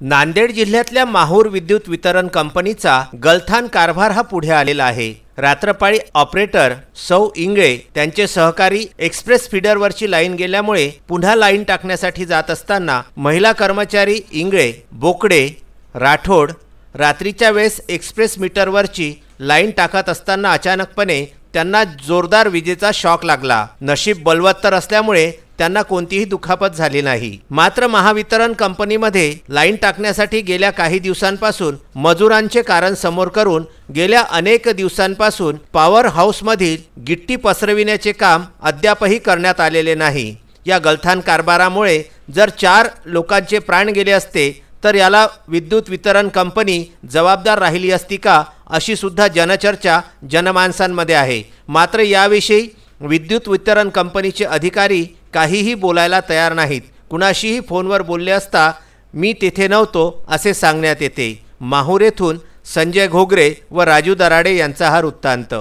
नांदेड जिल्ह्यातल्या माहूर विद्युत वितरण कंपनीचा गलथान कारभार हा पुढे आलेला आहे। रात्रपाळी ऑपरेटर सौ इंगळे त्यांचे सहकारी एक्सप्रेस फीडरवरची लाईन गेल्यामुळे पुन्हा लाईन टाकण्यासाठी जात असताना महिला कर्मचारी इंगळे, बोकडे, राठोड रात्रीच्या वेळेस एक्सप्रेस मीटरवरची लाईन टाकत असताना अचानकपणे त्यांना जोरदार विजेचा शॉक लागला। नशीब बलवत्तर असल्यामुळे त्यांना कोणतीही दुखापत झाली नाही। मात्र महावितरण कंपनीमध्ये लाईन टाकण्यासाठी गेल्या काही दिवसांपासून मजुरांचे कारण समोर करून गेल्या अनेक दिवसांपासून पॉवर हाऊसमधील गिट्टी पसरविण्याचे काम अद्यापही करण्यात आलेले नाही। या गलथान कारभारामुळे जर 4 लोकांचे प्राण गेले असते तर याला विद्युत वितरण कंपनी जबाबदार राहिली असती का, अशी सुद्धा जनचर्चा जनमानसांमध्ये आहे। मात्र याविषयी विद्युत वितरण कंपनीचे अधिकारी काहीही बोलायला तयार नाहीत। कुणाशीही फोनवर बोलले असता मी तेथे नव्हतो असे सांगण्यात येते। माहूर येथून संजय घोगरे व राजू दराडे यांचा हा वृत्तांत।